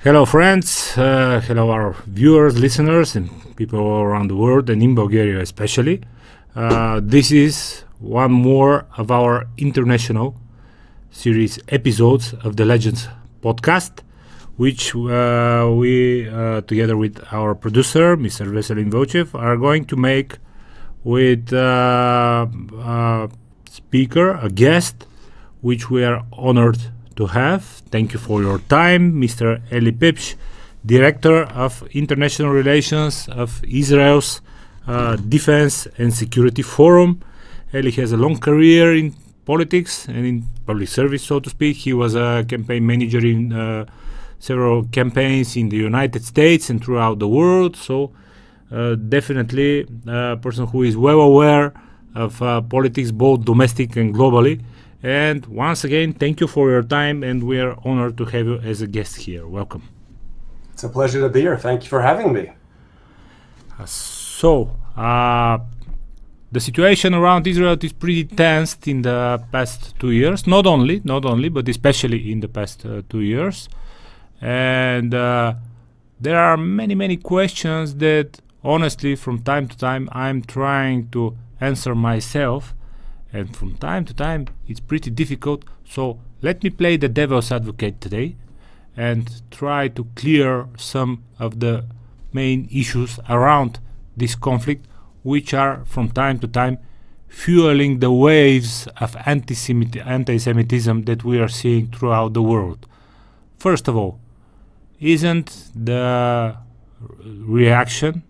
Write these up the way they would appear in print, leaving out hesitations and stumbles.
Hello, friends. Hello, our viewers, listeners, and people all around the world, and in Bulgaria especially. This is one more of our international series episodes of the Legends podcast, which we, together with our producer, Mr. Veselin Vълчев, are going to make with a speaker, a guest, which we are honored to have. Thank you for your time, Mr. Elie Pieprz, Director of International Relations of Israel's Defense and Security Forum. Elie has a long career in politics and in public service, so to speak. He was a campaign manager in several campaigns in the United States and throughout the world, so definitely a person who is well aware of politics, both domestic and globally. And once again, thank you for your time, and we are honored to have you as a guest here. Welcome. It's a pleasure to be here. Thank you for having me. The situation around Israel is pretty tense in the past 2 years. Not only, but especially in the past 2 years. And there are many questions that, honestly, from time to time, I'm trying to answer myself. And from time to time, it's pretty difficult. So let me play the devil's advocate today and try to clear some of the main issues around this conflict, which are from time to time fueling the waves of anti-Semitism that we are seeing throughout the world. First of all, isn't the reaction,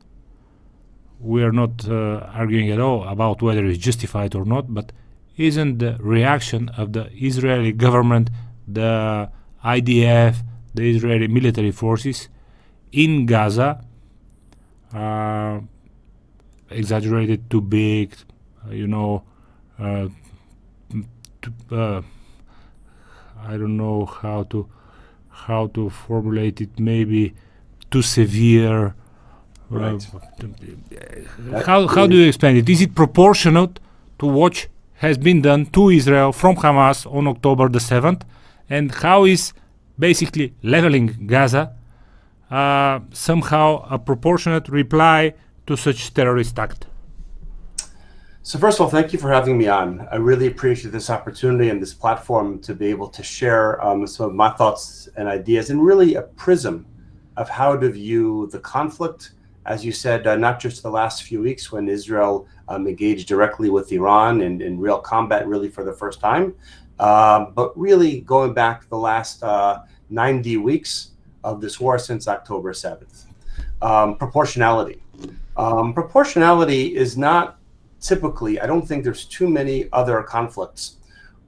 we are not arguing at all about whether it's justified or not, but isn't the reaction of the Israeli government, the IDF, the Israeli military forces in Gaza exaggerated, too big, I don't know how to formulate it, maybe too severe. Right. How do you explain it? Is it proportionate to what has been done to Israel from Hamas on October the 7th? And how is basically leveling Gaza somehow a proportionate reply to such terrorist act? So first of all, thank you for having me on. I really appreciate this opportunity and this platform to be able to share some of my thoughts and ideas, and really a prism of how to view the conflict. As you said, not just the last few weeks when Israel engaged directly with Iran in real combat, really for the first time, but really going back the last 90 weeks of this war since October 7th. Proportionality. Proportionality is not typically, I don't think there's too many other conflicts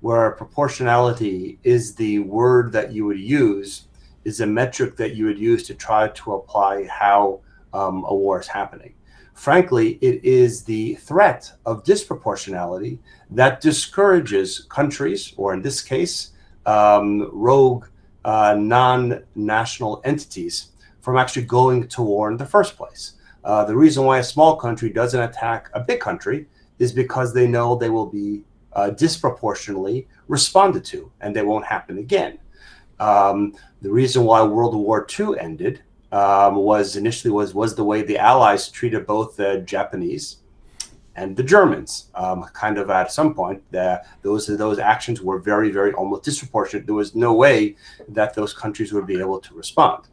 where proportionality is the word that you would use, is a metric that you would use to try to apply how a war is happening. Frankly, it is the threat of disproportionality that discourages countries, or in this case, rogue non-national entities, from actually going to war in the first place. The reason why a small country doesn't attack a big country is because they know they will be disproportionately responded to, and they won't happen again. The reason why World War II ended was initially the way the Allies treated both the Japanese and the Germans. Kind of at some point, those actions were very almost disproportionate. There was no way that those countries would be able to respond.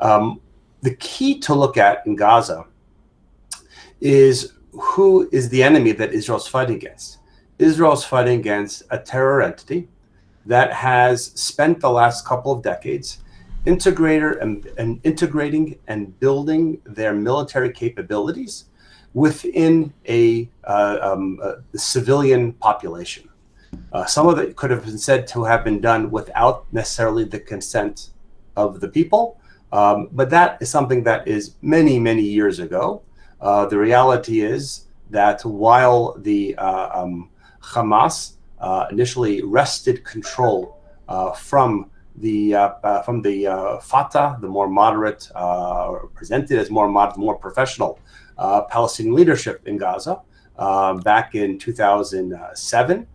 The key to look at in Gaza is who is the enemy that Israel's fighting against. Israel's fighting against a terror entity that has spent the last couple of decades integrating and building their military capabilities within the civilian population. Some of it could have been said to have been done without necessarily the consent of the people, but that is something that is many years ago. The reality is that while the Hamas initially wrested control from the Fatah, the more moderate, presented as more professional Palestinian leadership in Gaza back in 2007,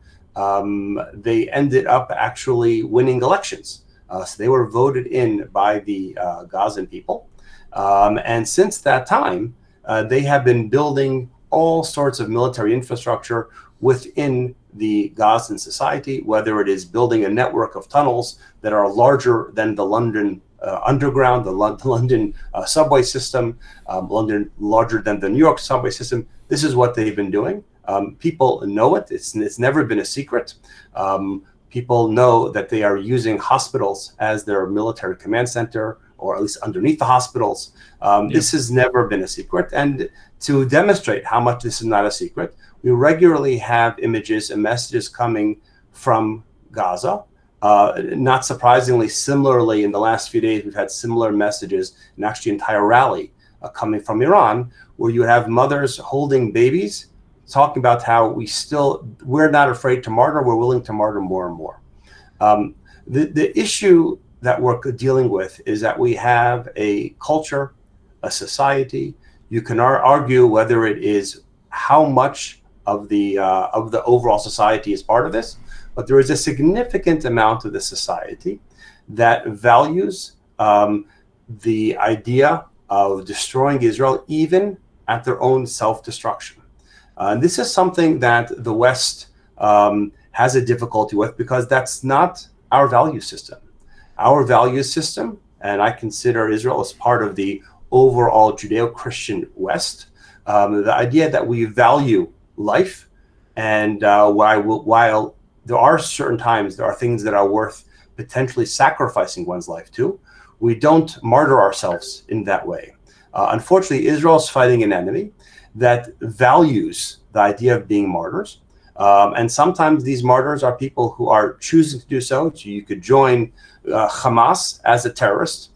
they ended up actually winning elections So they were voted in by the Gazan people. And since that time, they have been building all sorts of military infrastructure within the Gazan society, whether it is building a network of tunnels that are larger than the London Underground, the London subway system, London larger than the New York subway system. This is what they've been doing. People know it. It's never been a secret. People know that they are using hospitals as their military command center, or at least underneath the hospitals. This has never been a secret. And to demonstrate how much this is not a secret, we regularly have images and messages coming from Gaza. Not surprisingly, similarly, in the last few days, we've had similar messages, and actually entire rally coming from Iran, where you have mothers holding babies, talking about how we're not afraid to martyr, we're willing to martyr more and more. The issue that we're dealing with is that we have a culture, a society. You can argue whether it is how much of the overall society is part of this, but there is a significant amount of the society that values the idea of destroying Israel, even at their own self-destruction. This is something that the West has a difficulty with, because that's not our value system. Our value system, and I consider Israel as part of the overall Judeo-Christian West, the idea that we value life, and while there are certain times, there are things that are worth potentially sacrificing one's life to, we don't martyr ourselves in that way. Unfortunately, Israel is fighting an enemy that values the idea of being martyrs. And sometimes these martyrs are people who are choosing to do so. So you could join Hamas as a terrorist,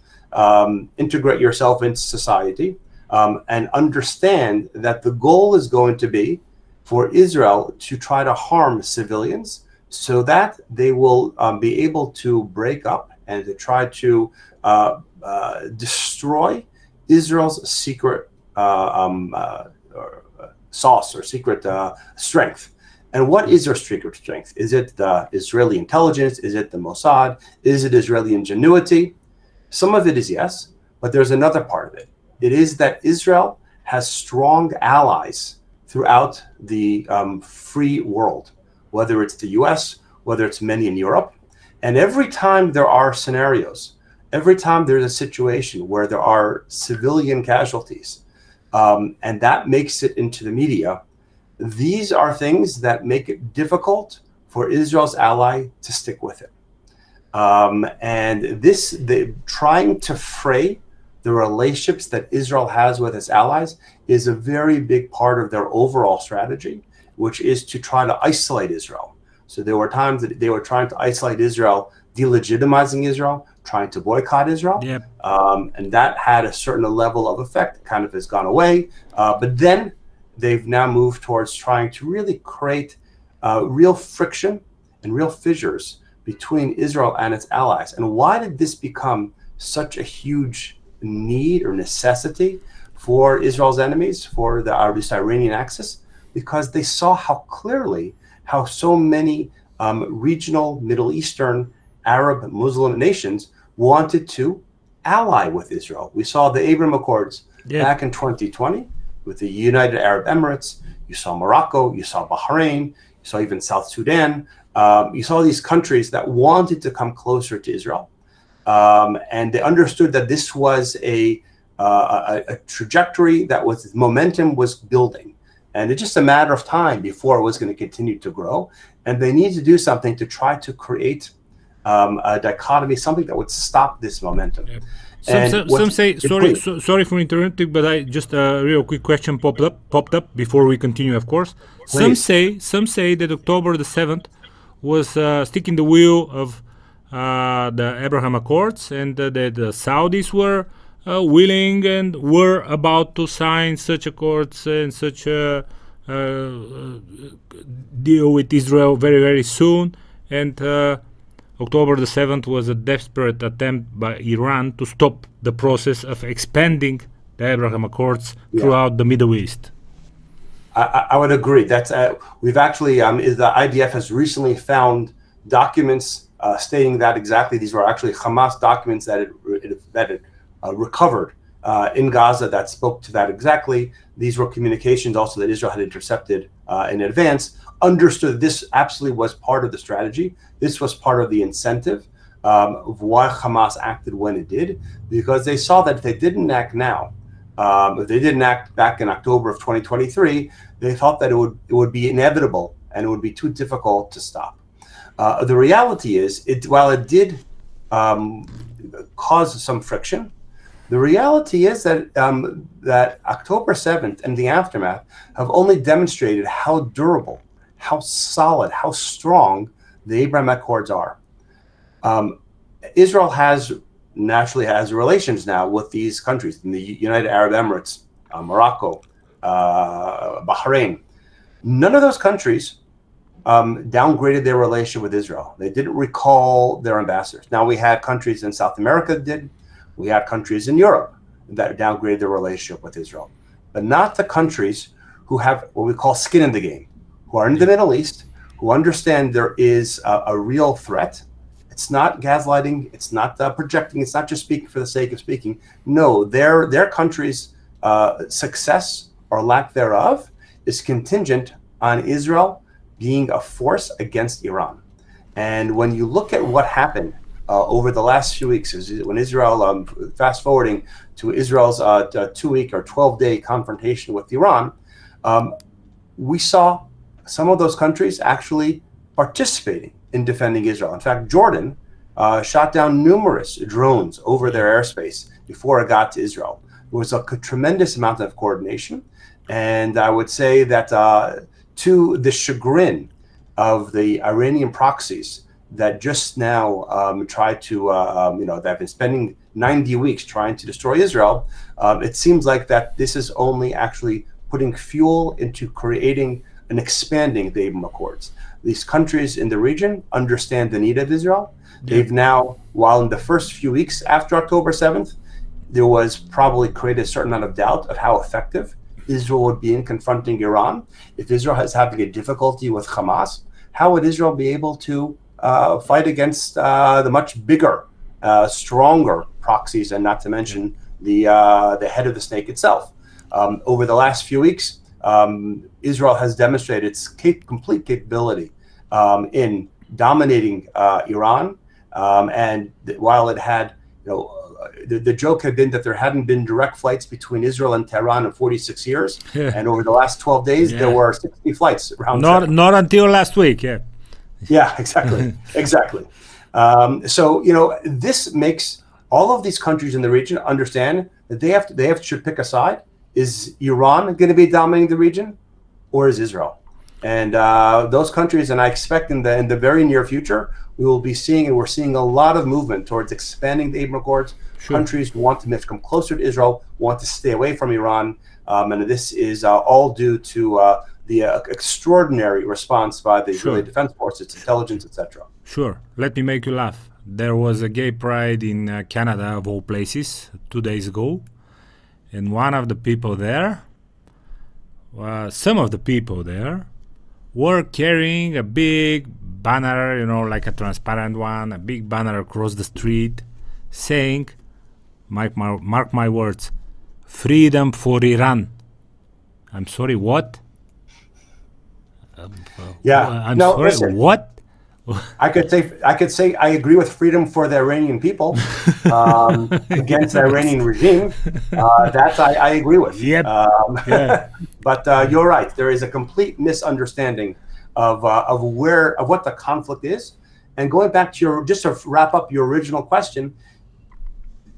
integrate yourself into society, and understand that the goal is going to be for Israel to try to harm civilians so that they will be able to break up and to try to destroy Israel's secret sauce or secret strength. And what is their secret strength? Is it the Israeli intelligence? Is it the Mossad? Is it Israeli ingenuity? Some of it is yes, but there's another part of it. It is that Israel has strong allies throughout the free world, whether it's the US, whether it's many in Europe. And every time there are scenarios, every time there's a situation where there are civilian casualties, and that makes it into the media, these are things that make it difficult for Israel's ally to stick with it. And trying to fray the relationships that Israel has with its allies is a very big part of their overall strategy, which is to try to isolate Israel. So there were times that they were trying to isolate Israel, delegitimizing Israel, trying to boycott Israel. Yep. And that had a certain level of effect, kind of has gone away. But then they've now moved towards trying to really create real friction and real fissures between Israel and its allies. And why did this become such a huge need or necessity for Israel's enemies, for this Iranian axis? Because they saw how clearly how so many regional Middle Eastern Arab Muslim nations wanted to ally with Israel. We saw the Abraham Accords back in 2020 with the United Arab Emirates. You saw Morocco, you saw Bahrain, you saw even South Sudan. You saw these countries that wanted to come closer to Israel. And they understood that this was a trajectory that was, momentum was building. And it's just a matter of time before it was going to continue to grow. And they need to do something to try to create a dichotomy, something that would stop this momentum. Yeah. Some say, sorry for interrupting, but I just a real quick question popped up before we continue, of course. Please. Some say that October the 7th was sticking the wheel of the Abraham Accords, and that the Saudis were willing and were about to sign such accords and such a deal with Israel very, very soon. And October the 7th was a desperate attempt by Iran to stop the process of expanding the Abraham Accords throughout the Middle East. I would agree. That's we've actually the IDF has recently found documents stating that exactly. These were actually Hamas documents that it recovered in Gaza that spoke to that exactly. These were communications also that Israel had intercepted in advance, understood this absolutely was part of the strategy. This was part of the incentive of why Hamas acted when it did, because they saw that if they didn't act now, if they didn't act back in October of 2023, they thought that it would be inevitable and it would be too difficult to stop. The reality is, while it did cause some friction, the reality is that that October 7th and the aftermath have only demonstrated how durable, how solid, how strong the Abraham Accords are. Israel naturally has relations now with these countries, in the United Arab Emirates, Morocco, Bahrain. None of those countries downgraded their relationship with Israel. They didn't recall their ambassadors. Now, we had countries in South America that did. We had countries in Europe that downgraded their relationship with Israel, but not the countries who have what we call skin in the game, who are in the Middle East, who understand there is a real threat. It's not gaslighting. It's not projecting. It's not just speaking for the sake of speaking. No, their country's success or lack thereof is contingent on Israel being a force against Iran. And when you look at what happened over the last few weeks, when Israel, fast forwarding to Israel's 2-week or 12-day confrontation with Iran, we saw some of those countries actually participating in defending Israel. In fact, Jordan shot down numerous drones over their airspace before it got to Israel. There was a tremendous amount of coordination. And I would say that to the chagrin of the Iranian proxies that just now try to, that have been spending 90 weeks trying to destroy Israel, it seems like that this is only actually putting fuel into creating and expanding the Abraham Accords. These countries in the region understand the need of Israel. They've now, while in the first few weeks after October 7th, there was probably created a certain amount of doubt of how effective Israel would be in confronting Iran. If Israel is having a difficulty with Hamas, how would Israel be able to fight against the much bigger, stronger proxies, and not to mention the head of the snake itself? Over the last few weeks, Israel has demonstrated its complete capability in dominating Iran. And while it had, the joke had been that there hadn't been direct flights between Israel and Tehran in 46 years. Yeah. And over the last 12 days, there were 60 flights around. Not until last week, yeah. Yeah, exactly. Exactly. So, this makes all of these countries in the region understand that they should pick a side. Is Iran going to be dominating the region, or is Israel? And those countries, and I expect in the very near future, we will be seeing, and we're seeing a lot of movement towards expanding the Abraham Accords. Sure. Countries want to come closer to Israel, want to stay away from Iran, and this is all due to the extraordinary response by the Israeli Defense Force, its intelligence, etc. Sure. Let me make you laugh. There was a gay pride in Canada, of all places, 2 days ago. And one of the people there, some of the people there, were carrying a big banner, like a transparent one, a big banner across the street, saying, mark my words, freedom for Iran. I'm sorry, what? I'm sorry, listen. What? I could say I agree with freedom for the Iranian people against the Iranian regime. That I agree with. Yep. But you're right. There is a complete misunderstanding of what the conflict is. And going back to just to wrap up your original question,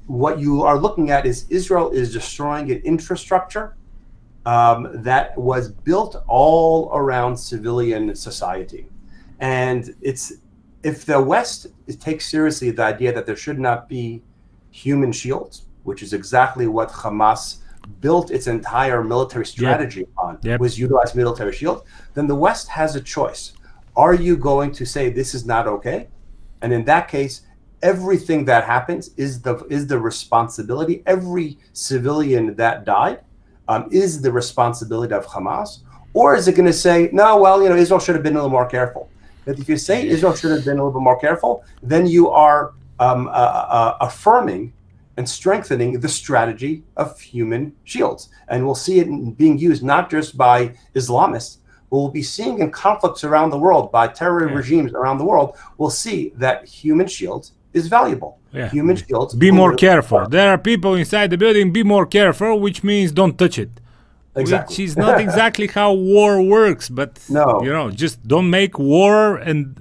what you are looking at is Israel is destroying an infrastructure that was built all around civilian society. And if the West takes seriously the idea that there should not be human shields, which is exactly what Hamas built its entire military strategy on, was utilize military shields, then the West has a choice. Are you going to say this is not okay? And in that case, everything that happens is the responsibility. Every civilian that died is the responsibility of Hamas. Or is it going to say, no, well, Israel should have been a little more careful? that if you say Israel should have been a little bit more careful, then you are affirming and strengthening the strategy of human shields. And we'll see it being used not just by Islamists, but we'll be seeing in conflicts around the world by terror regimes around the world. We'll see that human shields is valuable. Human shields. Be more careful. There are people inside the building. Be more careful, which means don't touch it. Exactly. Which is not exactly how war works, but just don't make war, and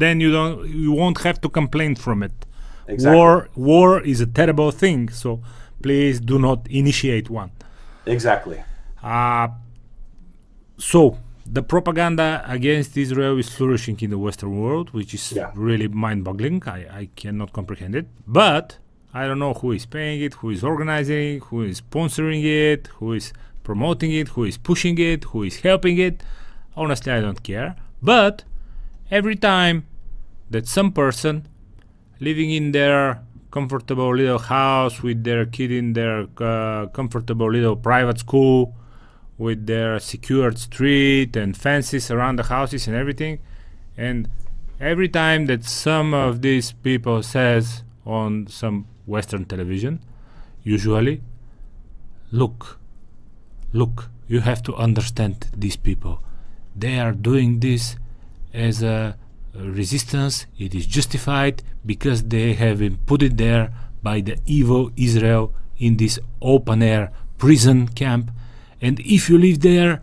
then you won't have to complain from it. Exactly. War is a terrible thing, so please do not initiate one. Exactly. So the propaganda against Israel is flourishing in the Western world, which is really mind-boggling. I cannot comprehend it. But I don't know who is paying it, who is organizing it, who is sponsoring it, who is promoting it, who is pushing it, who is helping it. Honestly, I don't care. But every time that some person living in their comfortable little house with their kid in their comfortable little private school with their secured street and fences around the houses and everything, and every time that some of these people says on some Western television, usually, look, you have to understand these people. They are doing this as a resistance. It is justified because they have been put it there by the evil Israel in this open-air prison camp. And if you live there,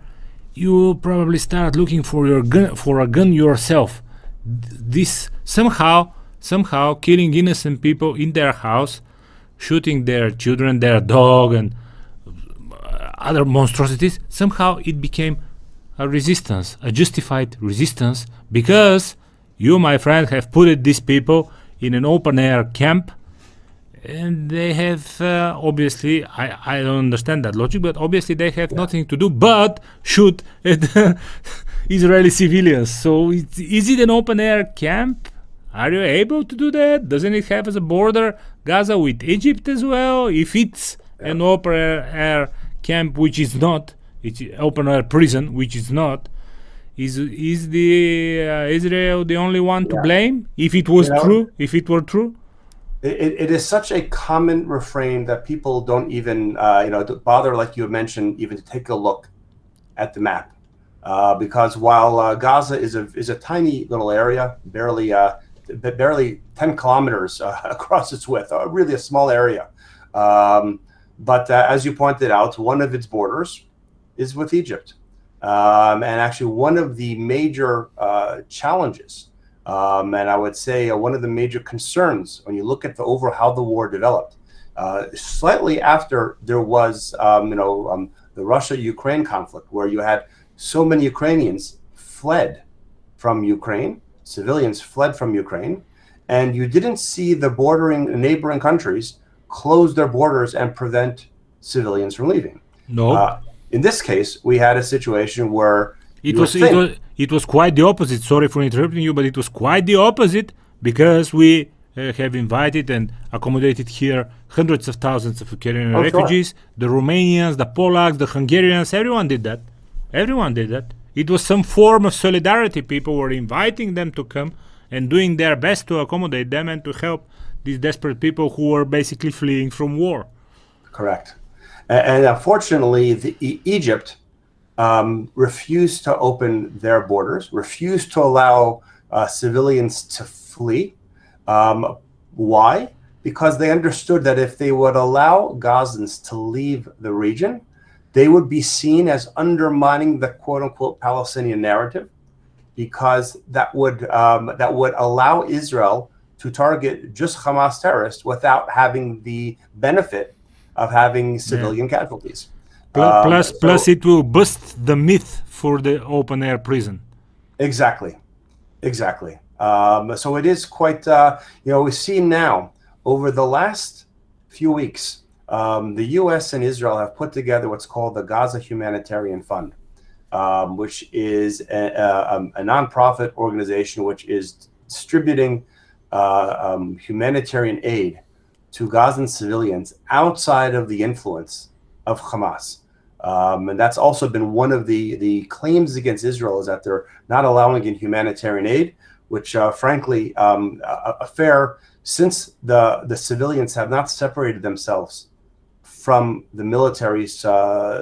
you will probably start looking for a gun yourself. This somehow killing innocent people in their house, shooting their children, their dog, and other monstrosities. Somehow it became a resistance, a justified resistance, because you, my friend, have put these people in an open-air camp. And they have, obviously, I don't understand that logic, but obviously they have nothing to do but shoot at Israeli civilians. So is it an open-air camp? Are you able to do that? Doesn't it have as a border Gaza with Egypt as well? If it's an open-air camp, which is not, it's open-air prison, which is not, is the Israel the only one to blame? If it was true, if it were true? It is such a common refrain that people don't even bother, like you mentioned, even to take a look at the map, because while Gaza is a tiny little area, barely 10 kilometers across its width, really a small area, but as you pointed out, one of its borders is with Egypt, and actually one of the major challenges. And I would say one of the major concerns when you look at how the war developed, slightly after there was, the Russia-Ukraine conflict, where you had so many Ukrainians fled from Ukraine, civilians fled from Ukraine, and you didn't see the neighboring countries close their borders and prevent civilians from leaving. No. In this case, we had a situation where it was quite the opposite. Sorry for interrupting you, but it was quite the opposite, because we have invited and accommodated here hundreds of thousands of Ukrainian refugees. Sure. The Romanians, the Polacks, the Hungarians, everyone did that. Everyone did that. It was some form of solidarity. People were inviting them to come and doing their best to accommodate them and to help these desperate people who were basically fleeing from war. Correct. And unfortunately, Egypt refused to open their borders, refused to allow civilians to flee. Why? Because they understood that if they would allow Gazans to leave the region, they would be seen as undermining the quote-unquote Palestinian narrative, because that would allow Israel to target just Hamas terrorists without having the benefit of having civilian casualties. Plus, it will bust the myth for the open-air prison. Exactly. So it is quite, we've seen now over the last few weeks, the U.S. and Israel have put together what's called the Gaza Humanitarian Fund, which is a nonprofit organization which is distributing humanitarian aid to Gazan civilians outside of the influence of Hamas. And that's also been one of the claims against Israel, is that they're not allowing in humanitarian aid, which frankly, a fair, since the civilians have not separated themselves from the military's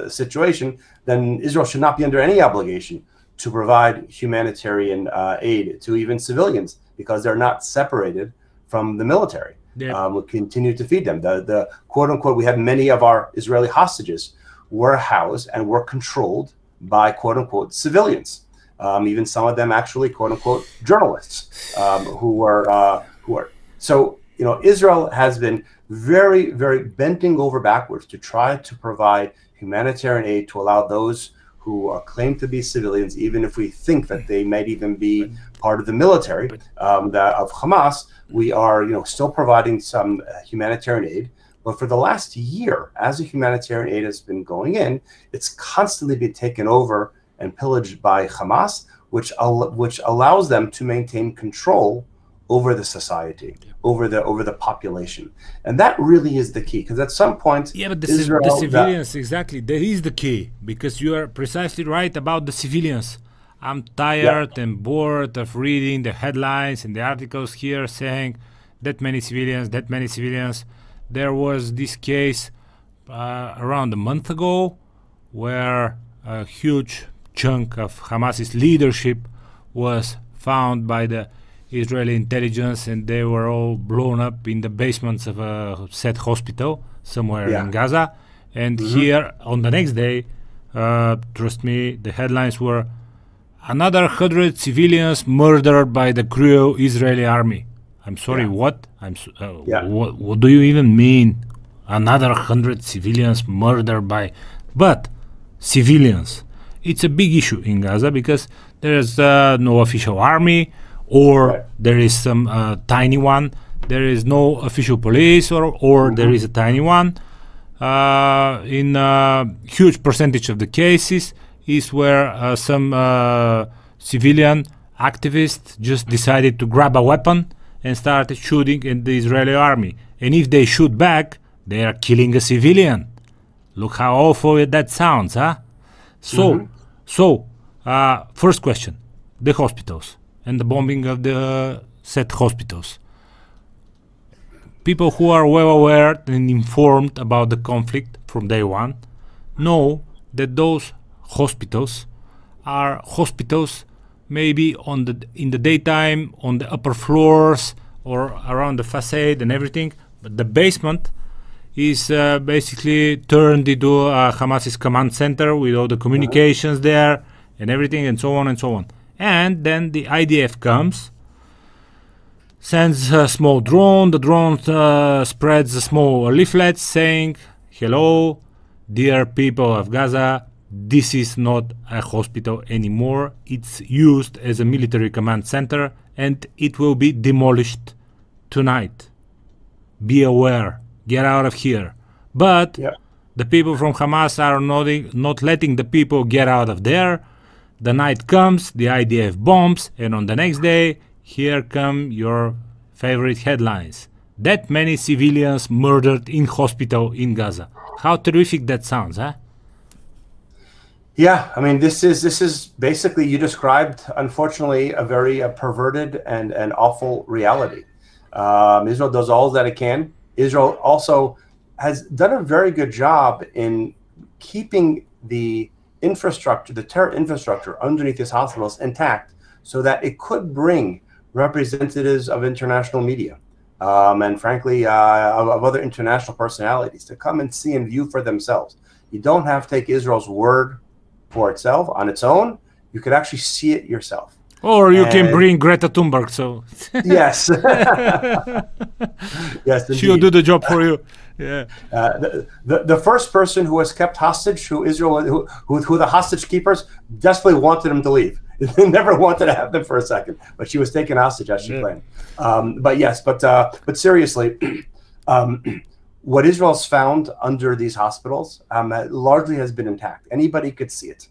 situation, then Israel should not be under any obligation to provide humanitarian aid to even civilians, because they're not separated from the military. Yeah. We continue to feed them. The quote unquote, we have many of our Israeli hostages were housed and were controlled by quote unquote civilians. Even some of them actually quote unquote journalists who were so, you know, Israel has been very, very bending over backwards to try to provide humanitarian aid to allow those who are claimed to be civilians, even if we think that they might even be part of the military of Hamas. We are, you know, still providing some humanitarian aid. But for the last year, as the humanitarian aid has been going in, it's constantly been taken over and pillaged by Hamas, which allows them to maintain control over the society, over the population. And that really is the key, because at some point, yeah, but the civilians, exactly, that is the key, because you are precisely right about the civilians. I'm tired and bored of reading the headlines and the articles here saying that many civilians, that many civilians. There was this case around a month ago where a huge chunk of Hamas's leadership was found by the Israeli intelligence, and they were all blown up in the basements of a said hospital somewhere in Gaza. And here on the next day, trust me, the headlines were another 100 civilians murdered by the cruel Israeli army. I'm sorry, what? What do you even mean? Another 100 civilians murdered by... But civilians, it's a big issue in Gaza, because there is no official army, or there is some tiny one. There is no official police, or there is a tiny one. In a huge percentage of the cases is where some civilian activist just decided to grab a weapon and started shooting at the Israeli army. And if they shoot back, they are killing a civilian. Look how awful that sounds, huh? So, first question, the hospitals and the bombing of the said hospitals. People who are well aware and informed about the conflict from day one know that those hospitals are hospitals maybe in the daytime on the upper floors or around the facade and everything, but the basement is basically turned into Hamas's command center with all the communications there and everything, and so on and so on. And then the IDF comes, sends a small drone. The drone spreads a small leaflet saying, "Hello, dear people of Gaza, this is not a hospital anymore. It's used as a military command center, and it will be demolished tonight. Be aware. Get out of here." But the people from Hamas are not letting the people get out of there. The night comes, the IDF bombs, and on the next day, here come your favorite headlines. That many civilians murdered in hospital in Gaza. How terrific that sounds, huh? Yeah, I mean, this is basically, you described, unfortunately, a very perverted and awful reality. Israel does all that it can. Israel also has done a very good job in keeping the infrastructure, the terror infrastructure underneath these hospitals intact, so that it could bring representatives of international media and frankly of other international personalities to come and see and view for themselves. You don't have to take Israel's word for itself on its own. You could actually see it yourself. Or you can bring Greta Thunberg. So yes, yes, she'll do the job for you. Yeah. The first person who was kept hostage, who the hostage keepers desperately wanted him to leave. They never wanted to have them for a second, but she was taken hostage, as she claimed. But seriously, what Israel's found under these hospitals largely has been intact. Anybody could see it.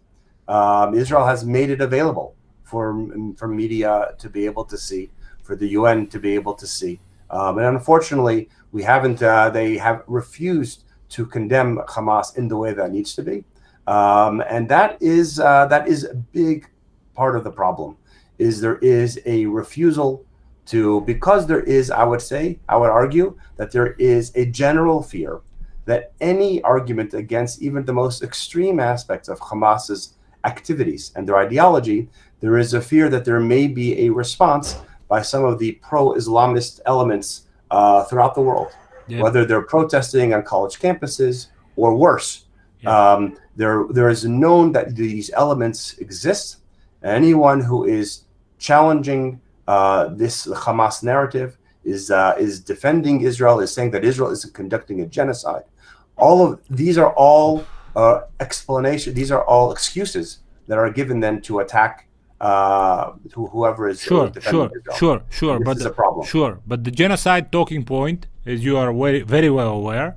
Israel has made it available for media to be able to see, for the UN to be able to see. And unfortunately, they have refused to condemn Hamas in the way that needs to be. And that is a big part of the problem. Is there is a refusal to, because there is, I would argue that there is a general fear that any argument against even the most extreme aspects of Hamas's activities and their ideology, there is a fear that there may be a response by some of the pro-Islamist elements throughout the world, whether they're protesting on college campuses or worse. There is known that these elements exist. Anyone who is challenging this Hamas narrative is defending Israel, is saying that Israel is conducting a genocide. All of these are all explanations. These are all excuses that are given then to attack whoever is defending Israel. Sure. This is a problem. Sure, but the genocide talking point, as you are very well aware,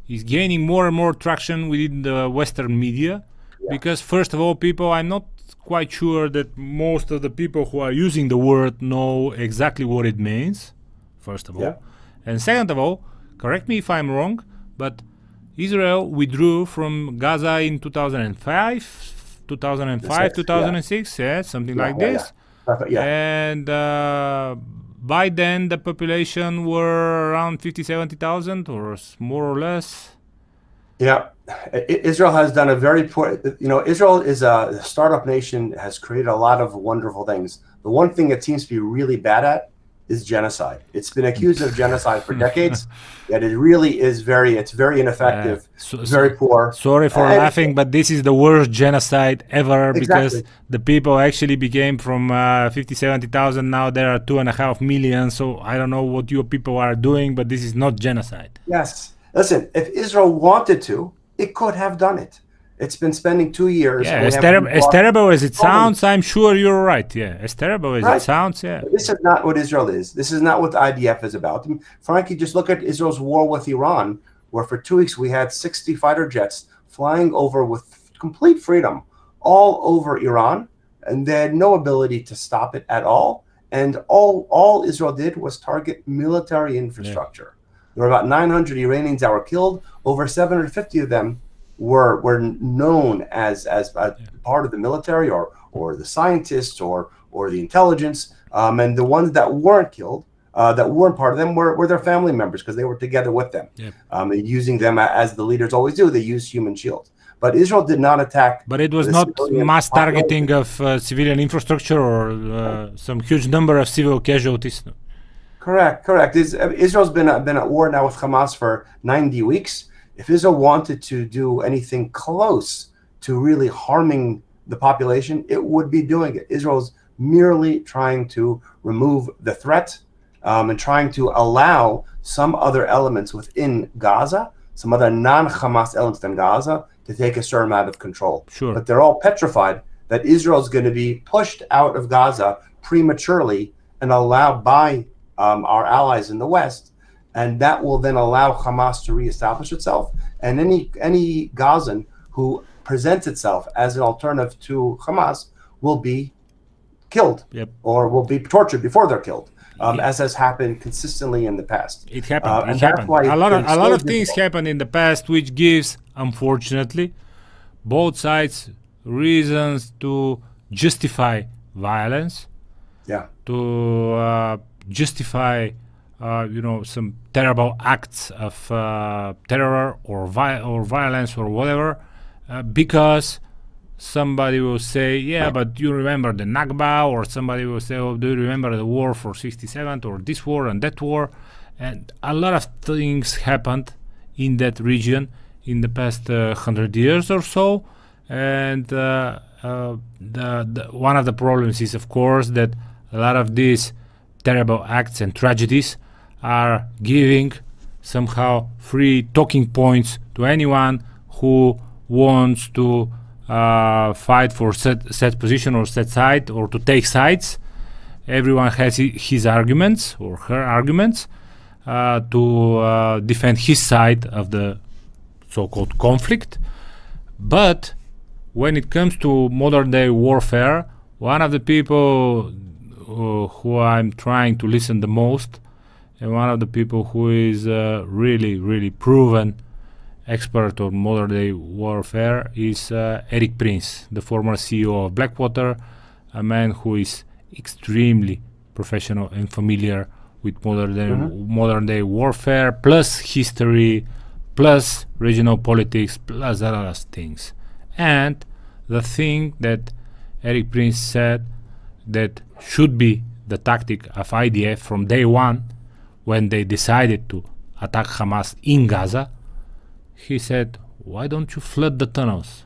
is gaining more and more traction within the Western media, because first of all, I'm not quite sure that most of the people who are using the word know exactly what it means, first of all. And second of all, correct me if I'm wrong, but Israel withdrew from Gaza in 2005, 2006, something like this. And by then the population were around 70,000 or more or less. Yeah, Israel has done a very poor, Israel is a startup nation, has created a lot of wonderful things. The one thing it seems to be really bad at is genocide. It's been accused of genocide for decades, yet it really is very ineffective, very poor. Sorry for laughing, but this is the worst genocide ever, because the people actually became from 70,000, now there are 2.5 million, so I don't know what your people are doing, but this is not genocide. Yes. Listen, if Israel wanted to, it could have done it. It's been spending 2 years. As terrible as it sounds, I'm sure you're right. As terrible as it sounds, This is not what Israel is. This is not what the IDF is about. Frankly, just look at Israel's war with Iran, where for 2 weeks we had 60 fighter jets flying over with complete freedom all over Iran, and they had no ability to stop it at all. And all Israel did was target military infrastructure. There were about 900 Iranians that were killed. Over 750 of them were known as part of the military or the scientists or the intelligence, and the ones that weren't killed, that weren't part of them, were their family members, because they were together with them, using them as the leaders always do. They use human shields. But Israel did not attack. But it was not mass targeting of civilian infrastructure or some huge number of civil casualties. Correct. Israel's been at war now with Hamas for 90 weeks. If Israel wanted to do anything close to really harming the population, it would be doing it. Israel's merely trying to remove the threat and trying to allow some other elements within Gaza, some other non-Hamas elements in Gaza, to take a certain amount of control. But they're all petrified that Israel's going to be pushed out of Gaza prematurely and allowed by our allies in the West, and that will then allow Hamas to reestablish itself. And any Gazan who presents itself as an alternative to Hamas will be killed or will be tortured before they're killed, as has happened consistently in the past. It happened. A lot of things happened in the past, which gives, unfortunately, both sides reasons to justify violence, to justify some terrible acts of terror or violence or whatever, because somebody will say, but you remember the Nakba, or somebody will say, do you remember the war for 67, or this war and that war? And a lot of things happened in that region in the past 100 years or so. And one of the problems is, of course, that a lot of these terrible acts and tragedies are giving somehow free talking points to anyone who wants to fight for set position or set side, or to take sides. Everyone has his arguments or her arguments to defend his side of the so-called conflict. But when it comes to modern day warfare, one of the people who I'm trying to listen the most, and one of the people who is really proven expert on modern day warfare is Elie Pieprz, the former CEO of Blackwater, a man who is extremely professional and familiar with modern day warfare, plus history, plus regional politics, plus other things. And the thing that Elie Pieprz said that should be the tactic of IDF from day one when they decided to attack Hamas in Gaza, he said, why don't you flood the tunnels?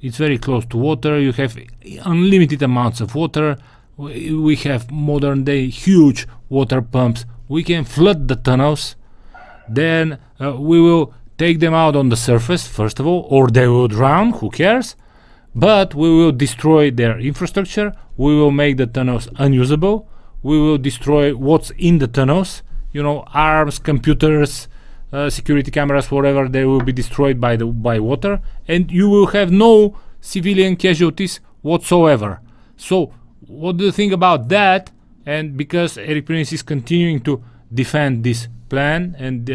It's very close to water, you have unlimited amounts of water, we have modern day huge water pumps, we can flood the tunnels, then we will take them out on the surface first of all, or they will drown, who cares, but we will destroy their infrastructure, we will make the tunnels unusable, we will destroy what's in the tunnels, you know, arms, computers, security cameras, whatever, they will be destroyed by water, and you will have no civilian casualties whatsoever. So what do you think about that? And because Elie Pieprz is continuing to defend this plan and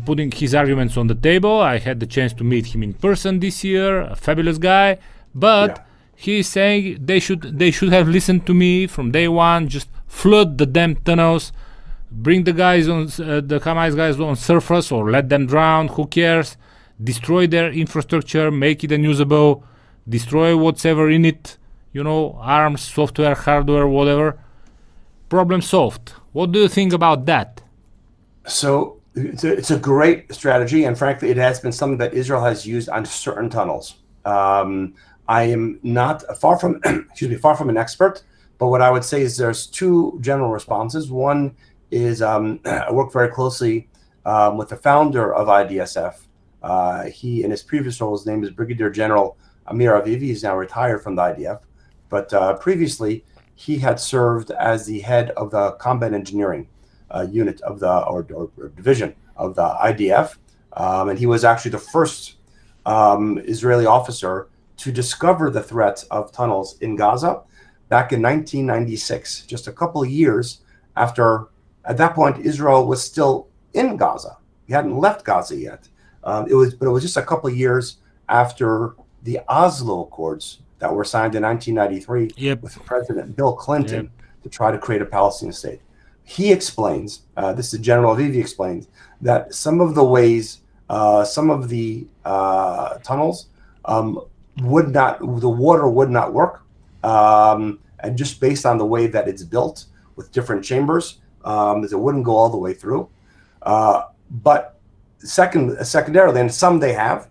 putting his arguments on the table, I had the chance to meet him in person this year, a fabulous guy, but he's saying they should have listened to me from day one, just flood the damn tunnels, bring the guys on the Hamas guys on surface or let them drown, who cares, destroy their infrastructure, make it unusable, destroy whatever in it, you know, arms, software, hardware, whatever. Problem solved. What do you think about that? So it's a great strategy, and frankly, it has been something that Israel has used on certain tunnels. I am not far from, far from an expert, but what I would say is there's two general responses. One is I work very closely with the founder of IDSF. He, in his previous role, his name is Brigadier General Amir Avivi. He's now retired from the IDF, but previously he had served as the head of the combat engineering unit of the or division of the IDF, and he was actually the first Israeli officer to discover the threat of tunnels in Gaza back in 1996, just a couple of years after. At that point, Israel was still in Gaza. He hadn't left Gaza yet. It was just a couple of years after the Oslo Accords that were signed in 1993 with President Bill Clinton to try to create a Palestinian state. He explains, this is General Avivi explains, that some of the ways, some of the tunnels the water would not work, and just based on the way that it's built with different chambers, it wouldn't go all the way through. But secondarily, and some they have,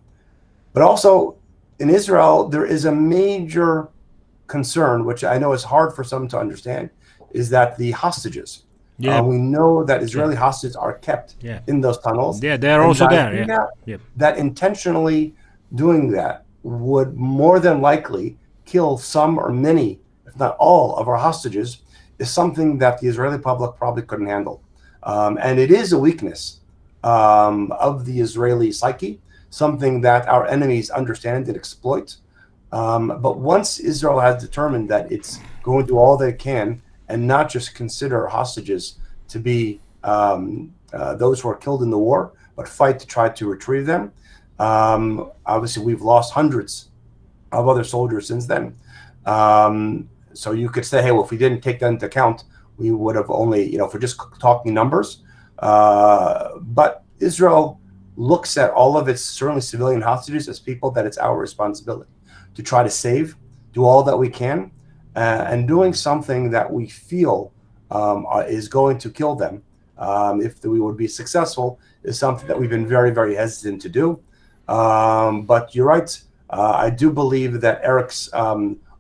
but also in Israel, there is a major concern, which I know is hard for some to understand, is that the hostages. We know that Israeli hostages are kept in those tunnels. Yeah, they're also there. That intentionally doing that would more than likely kill some or many, if not all, of our hostages, is something that the Israeli public probably couldn't handle. And it is a weakness of the Israeli psyche, something that our enemies understand and exploit. But once Israel has determined that it's going to do all they can and not just consider hostages to be those who are killed in the war, but fight to try to retrieve them, obviously we've lost hundreds of other soldiers since then. So you could say, hey, well, if we didn't take that into account, we would have only, you know, if we're just talking numbers. But Israel looks at all of its certainly civilian hostages as people that it's our responsibility to try to save, do all that we can, and doing something that we feel is going to kill them, if we would be successful, is something that we've been very, very hesitant to do. But you're right. I do believe that Eric's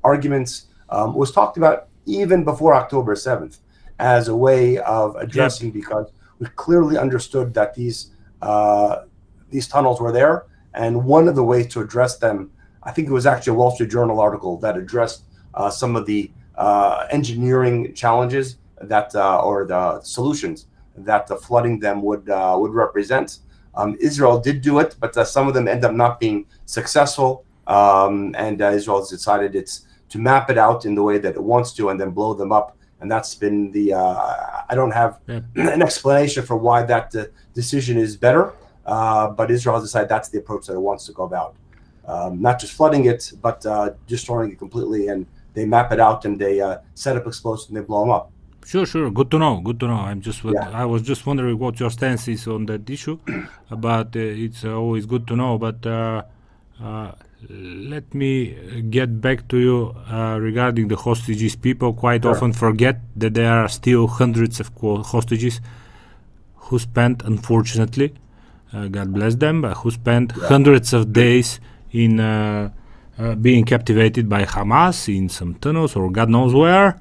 arguments was talked about even before October 7th as a way of addressing, because we clearly understood that these tunnels were there, and one of the ways to address them, I think it was actually a Wall Street Journal article that addressed some of the engineering challenges that or the solutions that the flooding them would represent. Israel did do it, but some of them end up not being successful, and Israel has decided it's to map it out in the way that it wants to and then blow them up. And that's been the, I don't have an explanation for why that decision is better, but Israel has decided that's the approach that it wants to go about. Not just flooding it, but destroying it completely. And they map it out and they set up explosives and they blow them up. Sure. Good to know. I was just wondering what your stance is on that issue, but it's always good to know. But let me get back to you regarding the hostages. People quite often forget that there are still hundreds of hostages who spent, unfortunately, God bless them, but who spent hundreds of days in being captivated by Hamas in some tunnels or God knows where.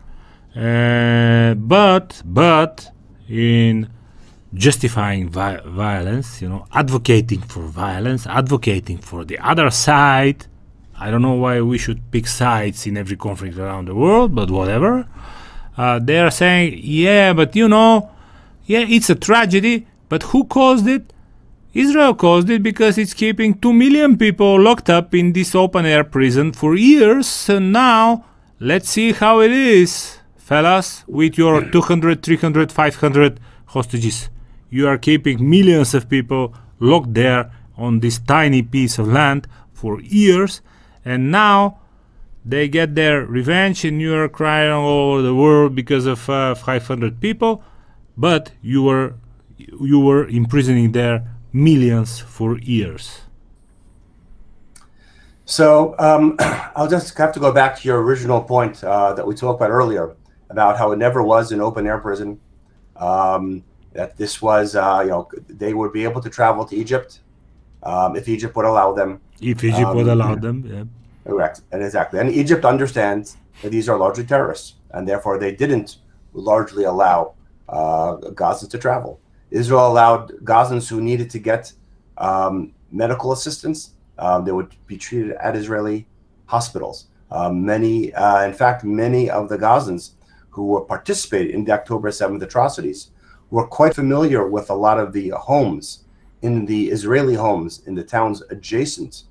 But in justifying violence, advocating for violence, advocating for the other side. I don't know why we should pick sides in every conflict around the world, but whatever. They are saying, but it's a tragedy, but who caused it? Israel caused it because it's keeping 2 million people locked up in this open-air prison for years, and now let's see how it is. Fellas, with your 200, 300, 500 hostages, you are keeping millions of people locked there on this tiny piece of land for years, and now they get their revenge and you are crying all over the world because of 500 people, but you were imprisoning there millions for years. So I'll just have to go back to your original point that we talked about earlier, about how it never was an open air prison, that this was, they would be able to travel to Egypt if Egypt would allow them. If Egypt would allow them, yeah. Correct, and exactly. And Egypt understands that these are largely terrorists, and therefore they didn't largely allow Gazans to travel. Israel allowed Gazans who needed to get medical assistance. They would be treated at Israeli hospitals. Many of the Gazans who participated in the October 7th atrocities were quite familiar with a lot of the homes, in the Israeli homes in the towns adjacent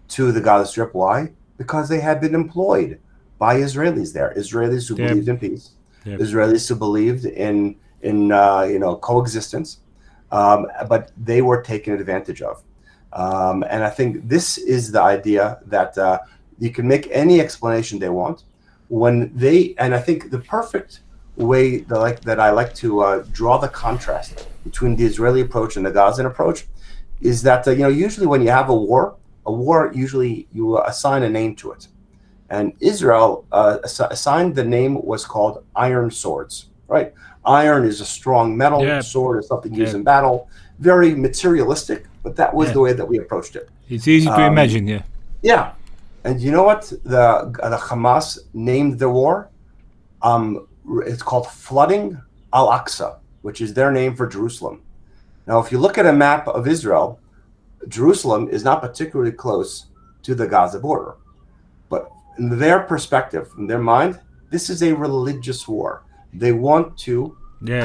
to the Gaza Strip. Why? Because they had been employed by Israelis there, Israelis who believed in peace, Israelis who believed in coexistence, but they were taken advantage of. And I think this is the idea that you can make any explanation they want. And I think the perfect way that I like to draw the contrast between the Israeli approach and the Gazan approach is that usually when you have a war usually you assign a name to it, and Israel assigned the name was called iron swords. Right, iron is a strong metal, sword is something used in battle, very materialistic, but that was the way that we approached it. It's easy to imagine, Yeah. And you know what? The Hamas named the war? It's called Flooding Al-Aqsa, which is their name for Jerusalem. Now, if you look at a map of Israel, Jerusalem is not particularly close to the Gaza border. But in their perspective, in their mind, this is a religious war. They want to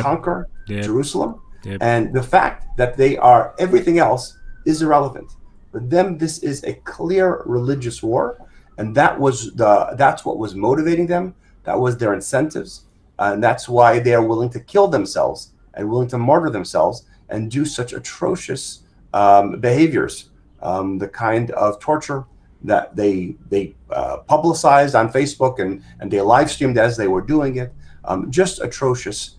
conquer Jerusalem. And the fact that they are everything else is irrelevant. For them, this is a clear religious war, and that's what was motivating them. That was their incentives, and that's why they are willing to kill themselves and willing to martyr themselves and do such atrocious behaviors, the kind of torture that they publicized on Facebook and they live streamed as they were doing it. Just atrocious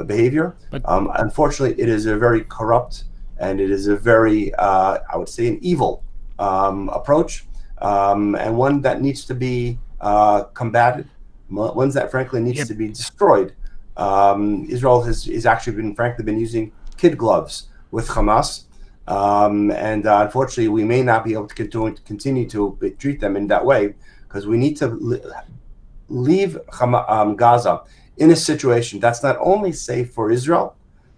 behavior. But unfortunately, it is a very corrupt and it is a very, I would say, an evil approach, and one that needs to be combated, one that frankly needs to be destroyed. Israel has actually been using kid gloves with Hamas, and unfortunately, we may not be able to continue to treat them in that way, because we need to leave Gaza in a situation that's not only safe for Israel,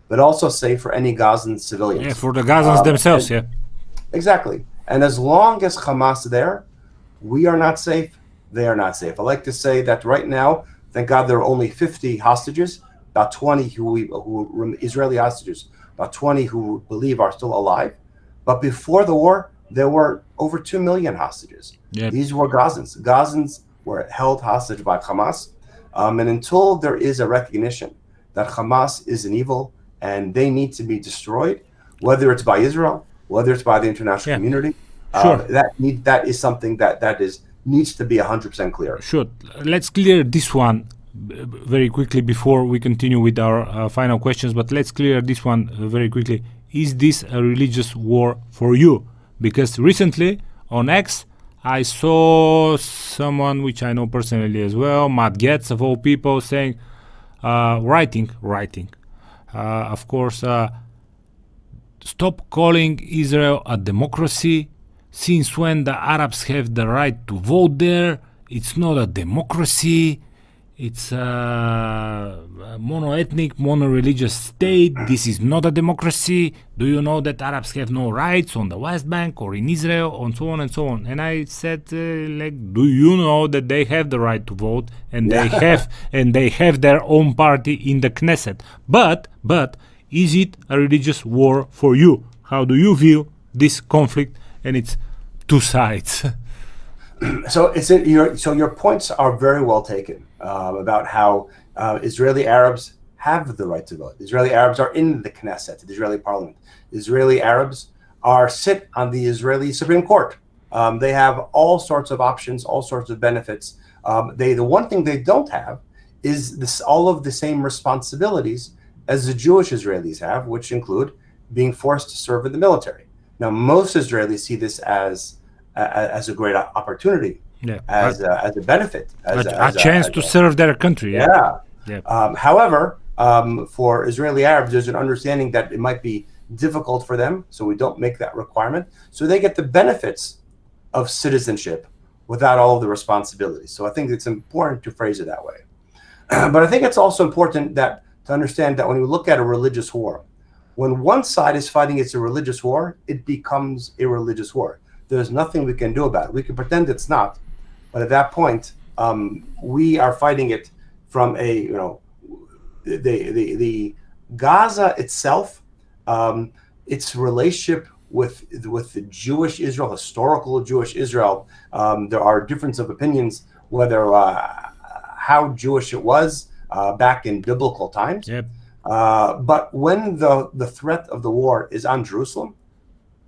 but also safe for any Gazan civilians. Yeah, for the Gazans themselves, Exactly. And as long as Hamas is there, we are not safe, they are not safe. I like to say that right now, thank God there are only 50 hostages, about 20 who Israeli hostages, about 20 who believe are still alive. But before the war, there were over 2 million hostages. Yep. These were Gazans. Gazans were held hostage by Hamas. And until there is a recognition that Hamas is an evil and they need to be destroyed, whether it's by Israel, whether it's by the international community. Sure. That is something that needs to be 100% clear. Sure. Let's clear this one very quickly before we continue with our final questions, but let's clear this one very quickly. Is this a religious war for you? Because recently on X, I saw someone which I know personally as well, Matt Getz of all people, saying, writing, of course, stop calling Israel a democracy. Since when the Arabs have the right to vote there? It's not a democracy. It's a mono-ethnic, mono-religious state. This is not a democracy. Do you know that Arabs have no rights on the West Bank or in Israel, and so on and so on? And I said, do you know that they have the right to vote, and they have their own party in the Knesset? But is it a religious war for you? How do you view this conflict and its two sides? So your points are very well taken about how Israeli Arabs have the right to vote. Israeli Arabs are in the Knesset, the Israeli parliament. Israeli Arabs sit on the Israeli Supreme Court. They have all sorts of options, all sorts of benefits. The one thing they don't have is all of the same responsibilities as the Jewish Israelis have, which include being forced to serve in the military. Now, most Israelis see this as a great opportunity, as a benefit, as a chance to serve their country. However, for Israeli Arabs, there's an understanding that it might be difficult for them, so we don't make that requirement. So they get the benefits of citizenship without all of the responsibilities. So I think it's important to phrase it that way. But I think it's also important to understand that when we look at a religious war, when one side is fighting it's a religious war, it becomes a religious war. There's nothing we can do about it. We can pretend it's not, but at that point, we are fighting it from the Gaza itself, its relationship with the Jewish Israel, historical Jewish Israel. There are differences of opinions whether how Jewish it was back in biblical times. But when the threat of the war is on Jerusalem,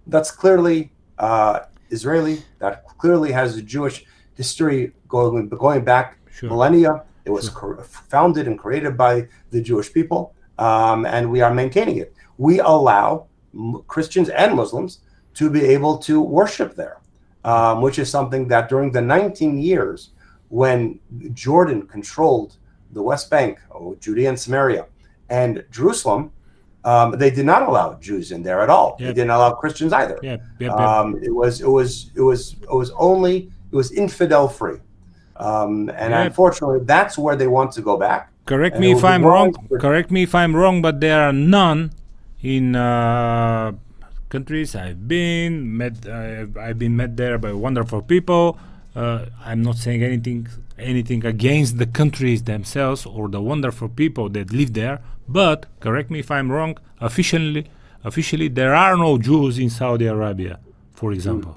that's clearly Israeli. That clearly has a Jewish history going back millennia. It was founded and created by the Jewish people, and we are maintaining it. We allow Christians and Muslims to be able to worship there, which is something that during the 19 years when Jordan controlled the West Bank, Judea and Samaria, and Jerusalem, they did not allow Jews in there at all. They didn't allow Christians either. It was infidel free, and unfortunately, that's where they want to go back. Correct me if I'm wrong. Correct me if I'm wrong, but there are none in countries I've been met. I've been met there by wonderful people. I'm not saying anything against the countries themselves or the wonderful people that live there. But correct me if I'm wrong. Officially, there are no Jews in Saudi Arabia, for example.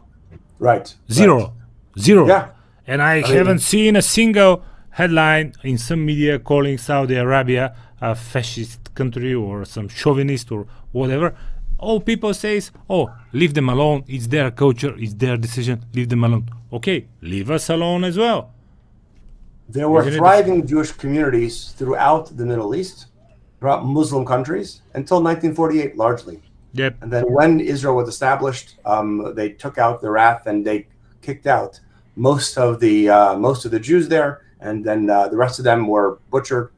Right. Zero. Yeah. And I haven't seen a single headline in some media calling Saudi Arabia a fascist country or some chauvinist or whatever. All people say is, leave them alone. It's their culture. It's their decision. Leave them alone. Okay, leave us alone as well. There were thriving Jewish communities throughout the Middle East, throughout Muslim countries, until 1948, largely. And then when Israel was established, they took out the wrath and they kicked out most of the Jews there, and then the rest of them were butchered.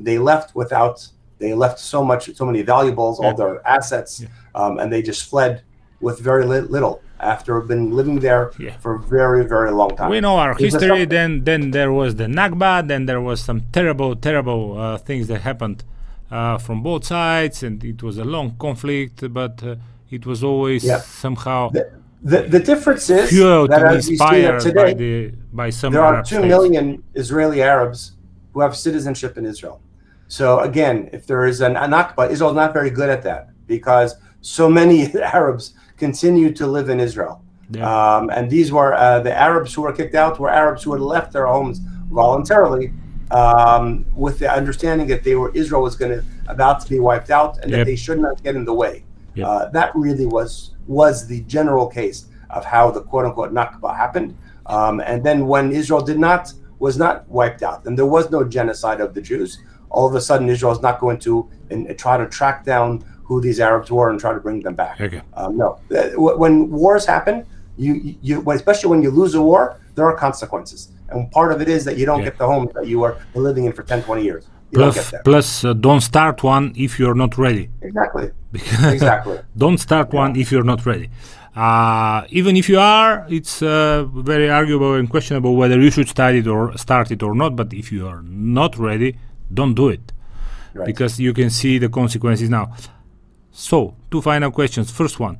They left so many valuables, all their assets, and they just fled with very little after been living there for a very, very long time. We know our history. Then there was the Nakba. Then there was some terrible things that happened from both sides, and it was a long conflict. But it was always somehow the difference is that as we see it today, by some there Arab are 2 states. million Israeli Arabs who have citizenship in Israel. So again, if there is an Nakba, Israel is not very good at that because so many Arabs continue to live in Israel. And these were the Arabs who were kicked out were Arabs who had left their homes voluntarily with the understanding that Israel was about to be wiped out and that they should not get in the way. Yep. That really was the general case of how the quote-unquote Nakba happened. And then when Israel was not wiped out, and there was no genocide of the Jews, all of a sudden Israel is not going to try to track down who these Arabs were and try to bring them back. Okay. No. When wars happen, especially when you lose a war, there are consequences. And part of it is that you don't get the home that you were living in for 10, 20 years. Plus, don't start one if you're not ready. Exactly. Exactly. Don't start one if you're not ready. Even if you are, it's very arguable and questionable whether you should start it or not. But if you are not ready, don't do it, because you can see the consequences now. So, two final questions. First one.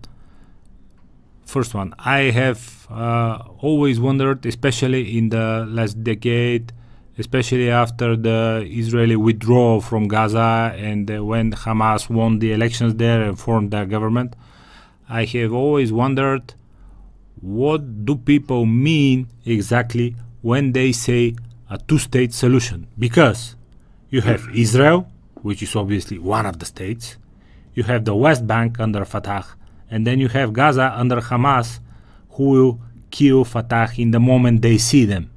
I have always wondered, especially in the last decade, especially after the Israeli withdrawal from Gaza and when Hamas won the elections there and formed their government, I have always wondered, what do people mean exactly when they say a two-state solution? Because you have Israel, which is obviously one of the states, you have the West Bank under Fatah, and then you have Gaza under Hamas, who will kill Fatah in the moment they see them.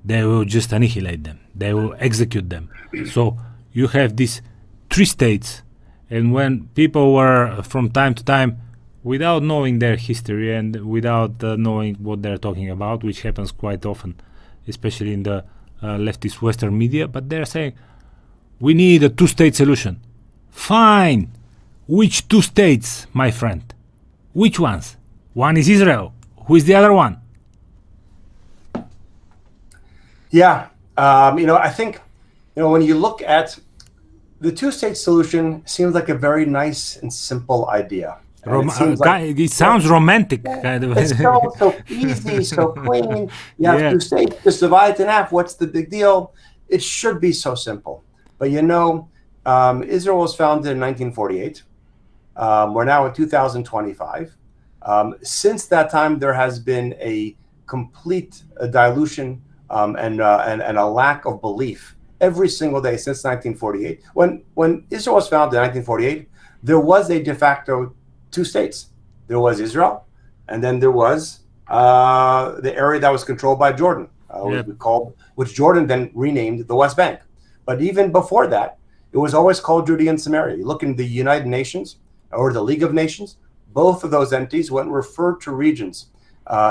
They will just annihilate them. They will execute them. So you have these three states, and when people were from time to time, without knowing their history and without knowing what they're talking about, which happens quite often, especially in the leftist Western media, but they're saying, we need a two-state solution. Fine. Which two states, my friend? Which ones? One is Israel. Who is the other one? Yeah. I think, when you look at the two-state solution, seems like a very nice and simple idea. It sounds romantic. Kind of. It's so easy, so clean. You have two states, just divide it in half. What's the big deal? It should be so simple. But Israel was founded in 1948. We're now in 2025. Since that time, there has been a complete dilution and a lack of belief every single day since 1948. When Israel was founded in 1948, there was a de facto two states. There was Israel, and then there was the area that was controlled by Jordan, which Jordan then renamed the West Bank. But even before that, it was always called Judea and Samaria. You look in the United Nations or the League of Nations, both of those entities, when referred to regions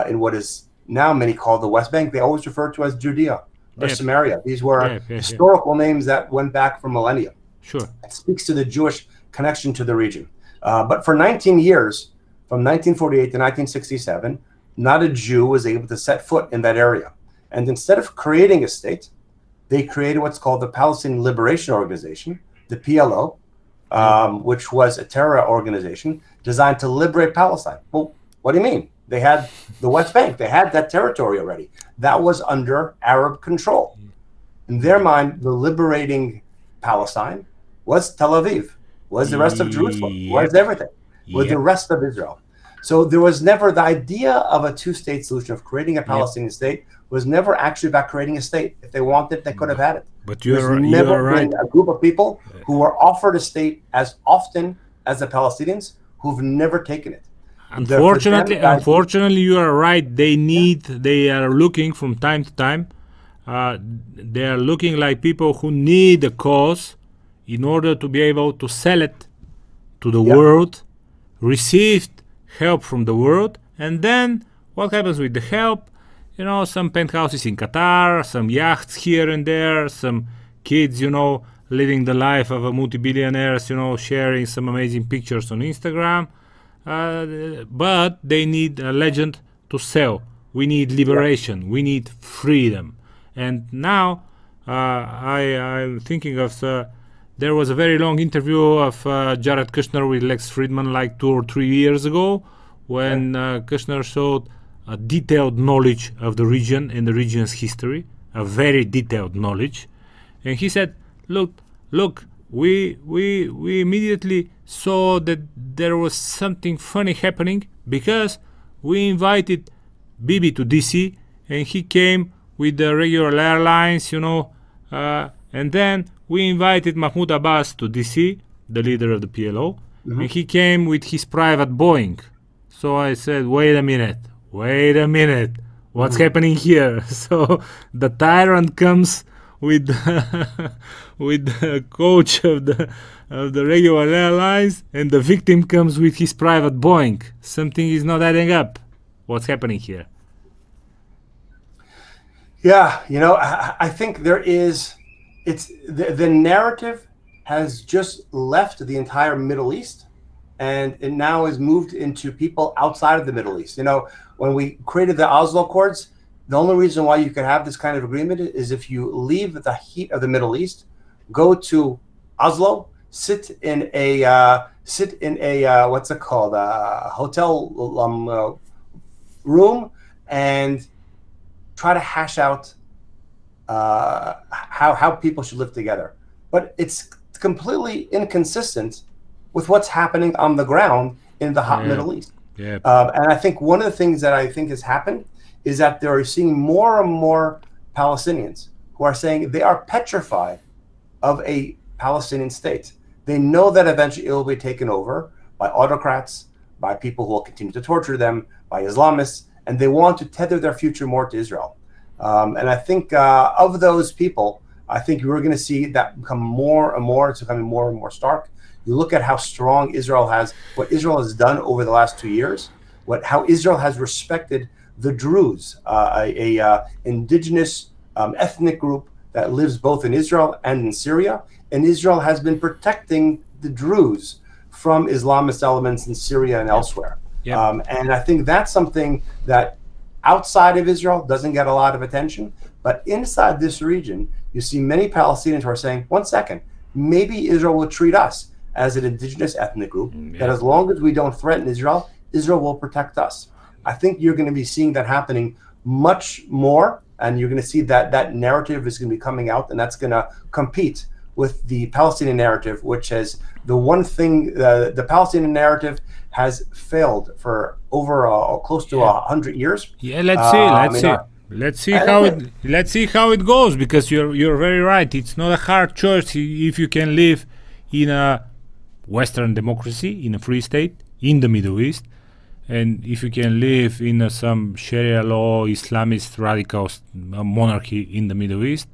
in what is now many call the West Bank, they always referred to as Judea or Samaria. These were historical names that went back for millennia. Sure. It speaks to the Jewish connection to the region. But for 19 years, from 1948 to 1967, not a Jew was able to set foot in that area. And instead of creating a state, they created what's called the Palestinian Liberation Organization, the PLO, which was a terror organization designed to liberate Palestine. Well, what do you mean? They had the West Bank. They had that territory already. That was under Arab control. In their mind, the liberating Palestine was Tel Aviv, was the rest of Jerusalem, was everything, was the rest of Israel. So there was never the idea of a two-state solution, of creating a Palestinian state, was never actually about creating a state. If they wanted, they could have had it. But There's never been a group of people who were offered a state as often as the Palestinians who've never taken it. Unfortunately, you are right. They are looking from time to time. They are looking like people who need a cause in order to be able to sell it to the world, received help from the world, and then what happens with the help? Some penthouses in Qatar, some yachts here and there, some kids, living the life of a multi-billionaires, sharing some amazing pictures on Instagram. But they need a legend to sell. We need liberation. We need freedom. And now I'm thinking of there was a very long interview of Jared Kushner with Lex Friedman like 2 or 3 years ago, when Kushner showed a detailed knowledge of the region and the region's history, a very detailed knowledge. And he said, look, we immediately saw that there was something funny happening because we invited Bibi to DC and he came with the regular airlines, and then we invited Mahmoud Abbas to DC, the leader of the PLO, and he came with his private Boeing. So I said, wait a minute, what's happening here? So the tyrant comes with with the coach of the regular airlines, and the victim comes with his private Boeing. Something is not adding up. What's happening here? Yeah, I think the narrative has just left the entire Middle East, and it now is moved into people outside of the Middle East. When we created the Oslo Accords, the only reason why you could have this kind of agreement is if you leave the heat of the Middle East, go to Oslo, sit in a what's it called, a hotel room, and try to hash out how people should live together. But it's completely inconsistent with what's happening on the ground in the hot Middle East. Yeah. And I think one of the things that I think has happened is that they're seeing more and more Palestinians who are saying they are petrified of a Palestinian state. They know that eventually it will be taken over by autocrats, by people who will continue to torture them, by Islamists, and they want to tether their future more to Israel. And I think of those people, I think we're going to see that become more and more. It's becoming more and more stark. You look at how strong Israel has, what Israel has done over the last 2 years, how Israel has respected the Druze, a indigenous ethnic group that lives both in Israel and in Syria. And Israel has been protecting the Druze from Islamist elements in Syria and elsewhere. Yep. And I think that's something that outside of Israel doesn't get a lot of attention. But inside this region, you see many Palestinians who are saying, one second, maybe Israel will treat us as an indigenous ethnic group, that as long as we don't threaten Israel, Israel will protect us. I think you're going to be seeing that happening much more, and you're going to see that narrative is going to be coming out, and that's going to compete with the Palestinian narrative, which has the one thing, the Palestinian narrative has failed for over close to 100 years. Yeah, let's see how it goes, because you're very right. It's not a hard choice if you can live in a Western democracy, in a free state in the Middle East, and if you can live in some Sharia law, Islamist radical monarchy in the Middle East.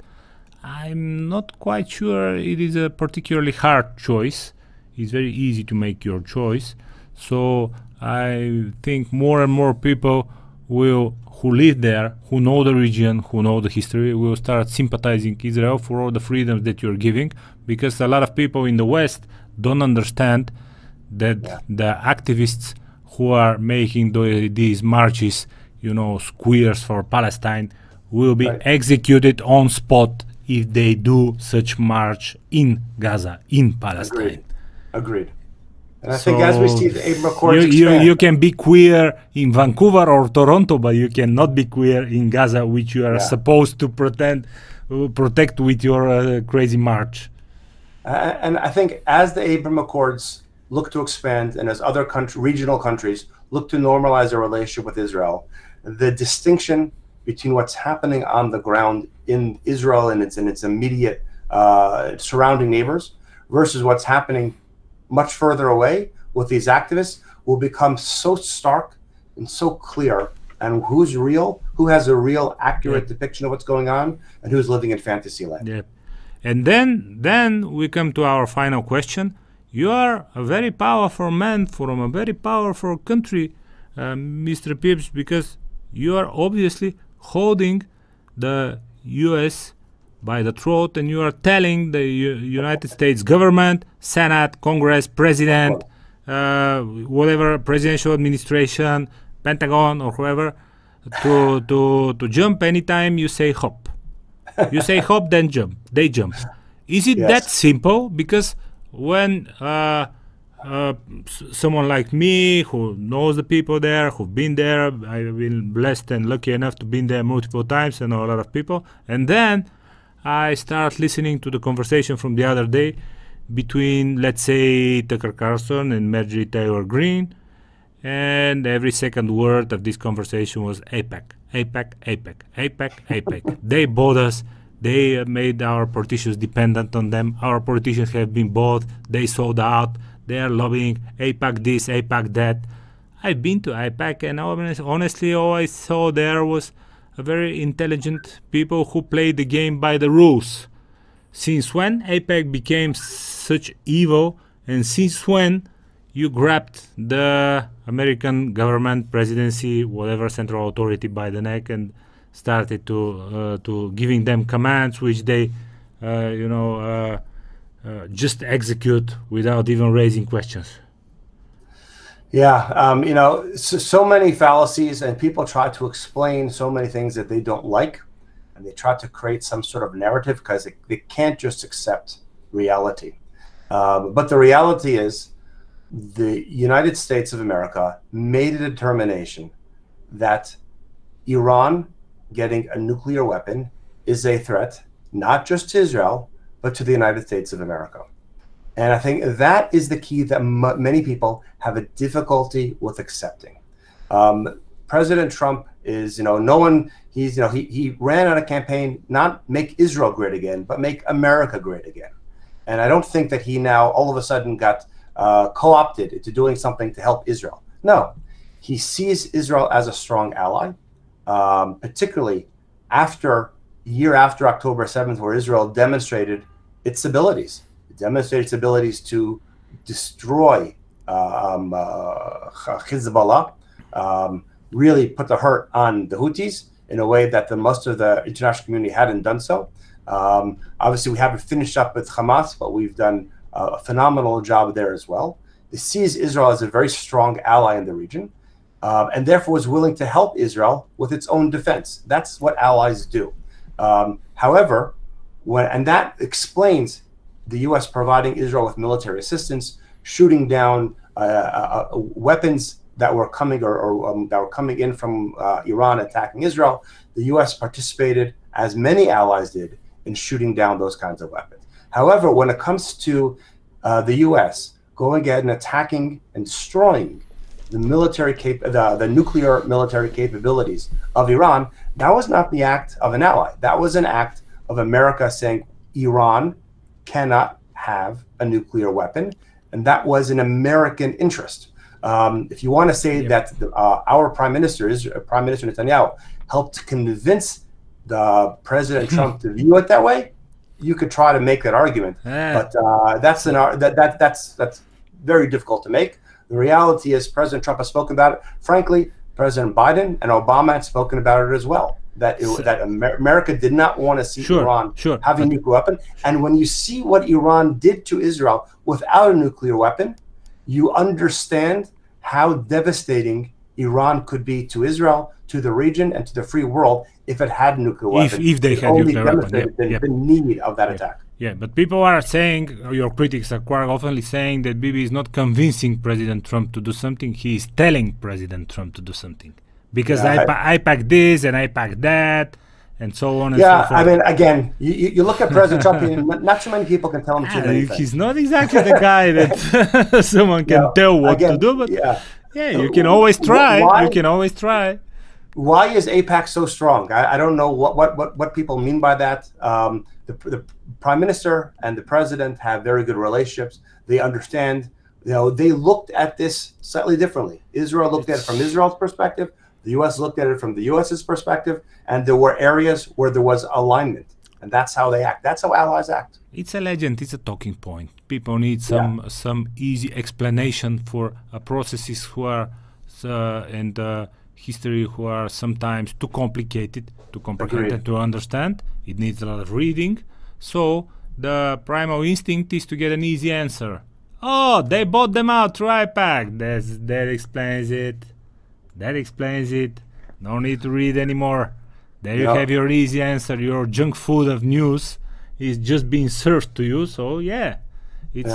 I'm not quite sure it is a particularly hard choice. It's very easy to make your choice. So I think more and more people who live there, who know the region, who know the history, will start sympathizing Israel for all the freedoms that you're giving, because a lot of people in the West don't understand that the activists who are making these marches, squares for Palestine, will be executed on spot if they do such march in Gaza, in Palestine. Agreed. And I think as we see the Abraham Accords expand, you can be queer in Vancouver or Toronto, but you cannot be queer in Gaza, which you are supposed to protect with your crazy march. And I think as the Abraham Accords look to expand, and as other regional countries look to normalize their relationship with Israel, the distinction between what's happening on the ground in Israel and its immediate surrounding neighbors versus what's happening much further away with these activists will become so stark and so clear, and who's real, who has a real accurate depiction of what's going on, and who's living in fantasy land. Yeah. And then we come to our final question. You are a very powerful man from a very powerful country, Mr. Pieprz, because you are obviously holding the U.S. by the throat, and you are telling the United States government, Senate, Congress, President, whatever, presidential administration, Pentagon, or whoever, to jump anytime you say hop. You say hop, then jump. They jump. Is it that simple? Because when someone like me, who knows the people there, who've been there, I've been blessed and lucky enough to be there multiple times, and know a lot of people, and then I start listening to the conversation from the other day between, let's say, Tucker Carlson and Marjorie Taylor Greene, and every second word of this conversation was AIPAC, AIPAC, AIPAC, AIPAC, AIPAC. They bought us. They made our politicians dependent on them. Our politicians have been bought. They sold out. they are lobbying AIPAC this, AIPAC that. I've been to AIPAC, and honestly, all I saw there was a very intelligent people who play the game by the rules. Since when AIPAC became such evil, and since when you grabbed the American government, presidency, whatever central authority by the neck and started to giving them commands which they, just execute without even raising questions? Yeah, so many fallacies, and people try to explain so many things that they don't like, and they try to create some sort of narrative because they can't just accept reality. But the reality is, the United States of America made a determination that Iran getting a nuclear weapon is a threat, not just to Israel, but to the United States of America. And I think that is the key that many people have a difficulty with accepting. President Trump is, he ran on a campaign, not make Israel great again, but make America great again. And I don't think that he now all of a sudden got co-opted into doing something to help Israel. No, he sees Israel as a strong ally, particularly year after October 7th, where Israel demonstrated its abilities. It demonstrated its abilities to destroy Hezbollah, really put the hurt on the Houthis in a way that most of the international community hadn't done so. Obviously, we haven't finished up with Hamas, but we've done a phenomenal job there as well. It sees Israel as a very strong ally in the region, and therefore is willing to help Israel with its own defense. That's what allies do. However, and that explains the U.S. providing Israel with military assistance, shooting down weapons that were coming that were coming in from Iran attacking Israel. The U.S. participated, as many allies did, in shooting down those kinds of weapons. However, when it comes to the U.S. going ahead and attacking and destroying the nuclear military capabilities of Iran, that was not the act of an ally. That was an act of America saying Iran cannot have a nuclear weapon, and that was an American interest. If you want to say that our Prime Minister Netanyahu helped convince the President Trump to view it that way, you could try to make that argument, but that's very difficult to make. The reality is President Trump has spoken about it. Frankly, President Biden and Obama had spoken about it as well, that America did not want to see Iran having a nuclear weapon. And when you see what Iran did to Israel without a nuclear weapon, you understand how devastating Iran could be to Israel, to the region, and to the free world if it had a nuclear weapon. If they had nuclear weapon, the need of that attack. Yeah, but people are saying, your critics are quite often saying that Bibi is not convincing President Trump to do something. He is telling President Trump to do something. Because AIPAC this and AIPAC that, and so on and so forth. I mean, again, you look at President Trump, and not too many people can tell him too many things. He's not exactly the guy that someone can tell what to do, but you can always try. Why is AIPAC so strong? I don't know what people mean by that. The Prime Minister and the President have very good relationships. They understand. They looked at this slightly differently. Israel looked at it from Israel's perspective. The U.S. looked at it from the U.S.'s perspective, and there were areas where there was alignment, and that's how they act. That's how allies act. It's a legend. It's a talking point. People need some easy explanation for processes who are and history who are sometimes too complicated to comprehend and to understand. It needs a lot of reading. So the primal instinct is to get an easy answer. Oh, they bought them out through AIPAC. That explains it. That explains it. No need to read anymore. There you have your easy answer. Your junk food of news is just being served to you. So it's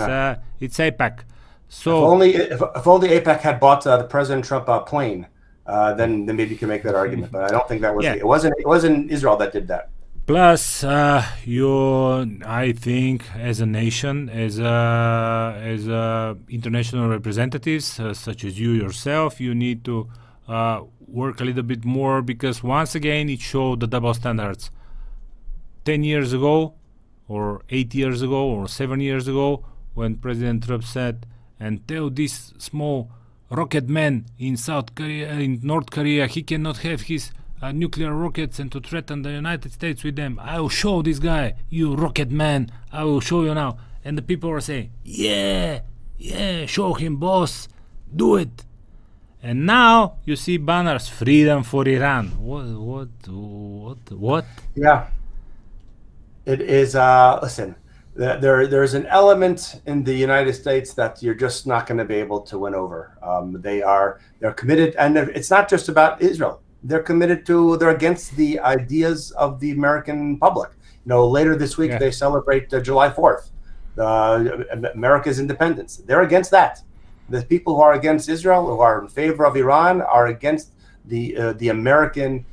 AIPAC. So if only AIPAC had bought the President Trump plane, then maybe you can make that argument. But I don't think that was it. Wasn't Israel that did that. Plus, I think, as a nation, as international representatives, such as you yourself, you need to work a little bit more, because once again, it showed the double standards. 10 years ago, or 8 years ago, or 7 years ago, when President Trump said and tell this small rocket man in South Korea, in North Korea, he cannot have his nuclear rockets and to threaten the United States with them. I will show this guy, you rocket man, I will show you now. And the people are saying, yeah, show him, boss, do it. And now you see banners, freedom for Iran. What? Yeah. It is, listen, there's an element in the United States that you're just not going to be able to win over. They're committed, and it's not just about Israel. They're against the ideas of the American public. You know, later this week they celebrate July 4th, America's independence. They're against that. The people who are against Israel, who are in favor of Iran, are against the American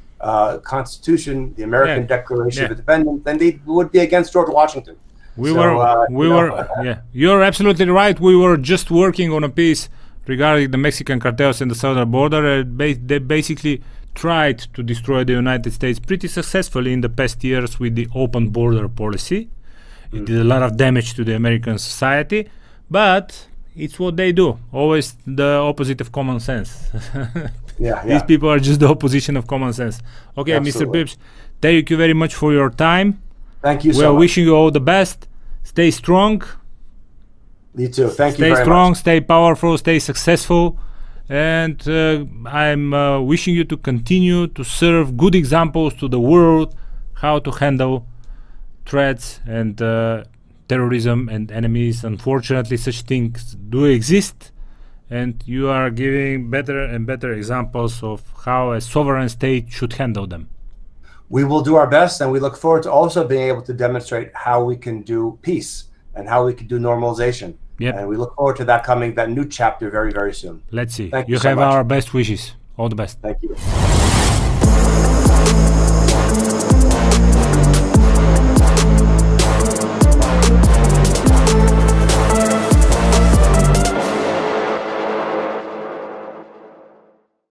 Constitution, the American Declaration of Independence, and they would be against George Washington. You're absolutely right. We were just working on a piece regarding the Mexican cartels in the southern border. They basically tried to destroy the United States pretty successfully in the past years with the open border policy. It did a lot of damage to the American society, but it's what they do. Always the opposite of common sense. These people are just the opposition of common sense. Okay, Absolutely. Mr. Pieprz, thank you very much for your time. Thank you so much. We are wishing you all the best. Stay strong. You too. Thank you very much. Stay strong, stay powerful, stay successful. And I'm wishing you to continue to serve good examples to the world how to handle threats and terrorism and enemies. Unfortunately, such things do exist, and you are giving better and better examples of how a sovereign state should handle them. We will do our best, and we look forward to also being able to demonstrate how we can do peace and how we can do normalization. And we look forward to that new chapter very, very soon. Let's see. You have our best wishes. All the best. Thank you.